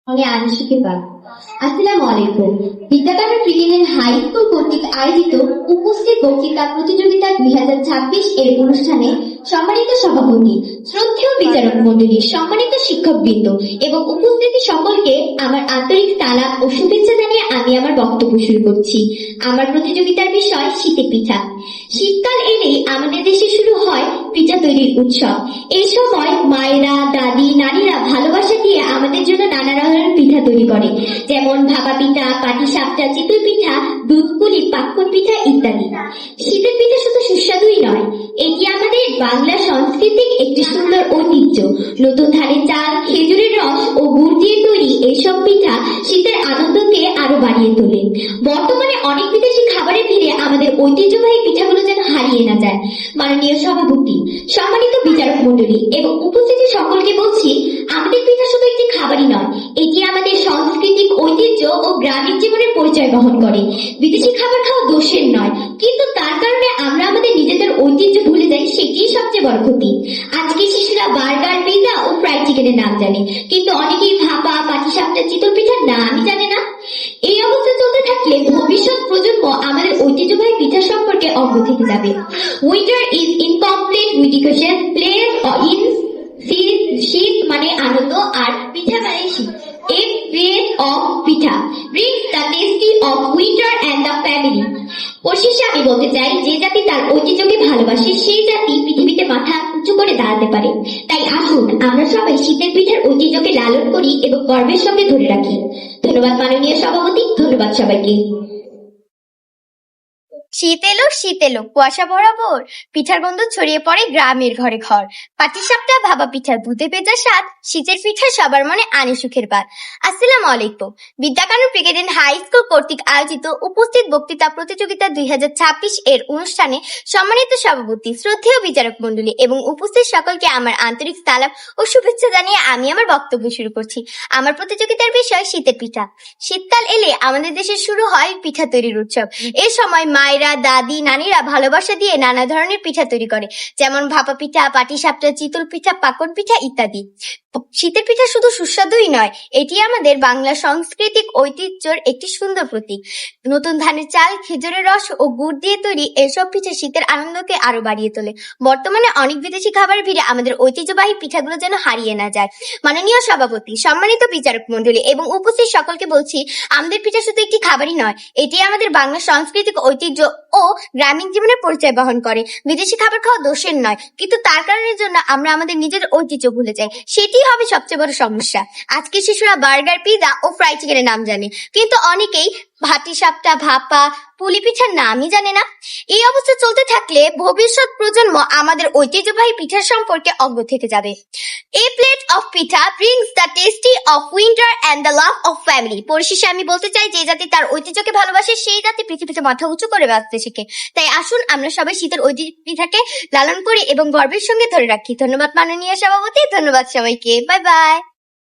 ফলে আনিসুকে পাক। আসসালামু আলাইকুম। বিদ্যাকানন্দ প্রিলিমিনারি হাই স্কুল কর্তৃক আয়োজিত উপস্থিত বক্তৃতা প্রতিযোগিতা 2026 এর অনুষ্ঠানে সম্মানিত সভাপতি, শ্রদ্ধেয় বিচারক মণ্ডলী, সম্মানিত শিক্ষকবৃন্দ এবং উপস্থিত সকলকে আমার আন্তরিক সালাম ও শুভেচ্ছা জানিয়ে আমি আমার বক্তব্য শুরু করছি। আমার প্রতিযোগিতার বিষয় শীতের পিঠা। শীতকাল এলেই আমাদের দেশে শুরু হয় পিঠা তৈরির উৎসব। এই সময় মায়েরা, দাদি, নানীরা ভালোবাসা দিয়ে আমাদের জন্য নানা ধরনের পিঠা তৈরি করে, যেমন ভাপা পিঠা, পাটিসাপটা, চিতই পিঠা, দুধপুলি, পাক্কন পিঠা ইত্যাদি। শীতের পিঠা শুধু সুস্বাদুই নয়, এটি আমাদের বাংলা সংস্কৃতির একটি সুন্দর ঐতিহ্য। নতুন ধানের চাল, খেজুরের রস ও গুড় দিয়ে তৈরি এইসব পিঠা শীতের আনন্দকে আরো বাড়িয়ে তোলে। বর্তমানে অনেক বিদেশি খাবারের ভিড়ে আমাদের ঐতিহ্যবাহী পিঠাগুলো যেন হারিয়ে না যায়। মাননীয় সভাপতি, সম্মানিত বিচারক মণ্ডলী এবং উপস্থিতি সকলকে বলছি, আমাদের পিঠা শুধু একটি খাবারই নয়, এটি আমাদের সাংস্কৃতিক ঐতিহ্য ও গ্রামীণ জীবনের পরিচয় বহন করে। বিদেশি খাবার খাওয়া দোষের নয়, কিন্তু তার কারণে আমরা আমাদের নিজেদের ঐতিহ্য ভুলে যাই, সেটিই সবচেয়ে বড় ক্ষতি। আজকে শিশুরা বার্গার, পিৎজা ও ফ্রাইড চিকেনের নাম জানে, কিন্তু অনেকেই ভাপা, পাটিসাপটা, চিতই পিঠার নামই জানে না। এই অবস্থা চলতে থাকলে ভবিষ্যৎ প্রজন্ম আমাদের ঐতিহ্যবাহী পিঠা সম্পর্কে অজ্ঞ থেকে যাবে। Winter is incomplete with place in শীত মানে আনন্দ আর পিঠা মানে শীত। A plate of pitha brings the tasty of winter and the family. পরিশেষে আমি বলতে চাই, যে জাতি তার ঐতিহ্যকে ভালোবাসে সেই জাতি পৃথিবীতে মাথা উঁচু করে দাঁড়াতে পারে। তাই আসুন আমরা সবাই শীতের পিঠার ঐতিহ্যকে লালন করি এবং গর্বের সঙ্গে ধরে রাখি। ধন্যবাদ মাননীয় সভাপতি, ধন্যবাদ সবাইকে। শীত এলো কুয়াশা বরাবর, পিঠার গন্ধ ছড়িয়ে পড়ে গ্রামের ঘরে ঘর। পাটিসাপটা, ভাপা পিঠা, দুধে ভেজা স্বাদ, শীতের পিঠা সবার মনে আনে সুখের বাত। আসসালামু আলাইকুম। বিদ্যাকানন্দ প্রিলিমিনারি হাই স্কুল কর্তৃক আয়োজিত উপস্থিত বক্তৃতা প্রতিযোগিতা 2026 এর অনুষ্ঠানে সম্মানিত সভাপতি, শ্রদ্ধেয় বিচারক মণ্ডলী এবং উপস্থিত সকলকে আমার আন্তরিক সালাম ও শুভেচ্ছা জানিয়ে আমি আমার বক্তব্য শুরু করছি। আমার প্রতিযোগিতার বিষয় শীতের পিঠা। শীতকাল এলে আমাদের দেশে শুরু হয় পিঠা তৈরির উৎসব। এ সময় মায়েরা, দাদি, নানীরা ভালোবাসা দিয়ে নানা ধরনের পিঠা তৈরি করে, যেমন ভাপা পিঠা, পাটিসাপটা, চিতল পিঠা, পাকন পিঠা ইত্যাদি। শীতের পিঠা শুধু সুস্বাদুই নয়, এটি আমাদের বাংলা সাংস্কৃতিক ঐতিহ্যের একটি সুন্দর প্রতীক। নতুন ধানের চাল, খেজুরের রস ও গুড় দিয়ে তৈরি এসব পিঠা শীতের আনন্দকে আরো বাড়িয়ে তোলে। বর্তমানে অনেক বিদেশি খাবারের ভিড়ে আমাদের ঐতিহ্যবাহী পিঠাগুলো যেন হারিয়ে না যায়। মাননীয় সভাপতি, সম্মানিত বিচারক মণ্ডলী এবং উপস্থিত সকলকে বলছি, আমাদের পিঠা শুধু একটি খাবারই নয়, এটি আমাদের বাংলা সাংস্কৃতিক ঐতিহ্য ও গ্রামীণ জীবনের পরিচয় বহন করে। বিদেশি খাবার খাওয়া দোষের নয়, কিন্তু তার কারণের জন্য আমরা আমাদের নিজের ঐতিহ্য ভুলে যাই, সেটি হবে সবচেয়ে বড় সমস্যা। আজকে শিশুরা বার্গার, পিৎজা ও ফ্রাইড চিকেনের নাম জানে, কিন্তু অনেকেই পাটিসাপটা, ভাপা, পুলি পিঠার নামই জানে না। এই অবস্থা চলতে থাকলে ভবিষ্যৎ প্রজন্ম আমাদের ঐতিহ্যবাহী পিঠার সম্পর্কে অজ্ঞ থেকে যাবে। A plate of pitha brings the tasty of winter and the love of family. পরিশেষে আমি বলতে চাই, যে জাতি তার ঐতিহ্যকে ভালোবাসে সেই জাতি পৃথিবীতে মাথা উঁচু করে বাঁচতে শিখে। তাই আসুন আমরা সবাই শীতের ঐতিহ্য পিঠাকে লালন করি এবং গর্বের সঙ্গে ধরে রাখি। ধন্যবাদ মাননীয় সভাপতি, ধন্যবাদ সবাইকে। Bye bye.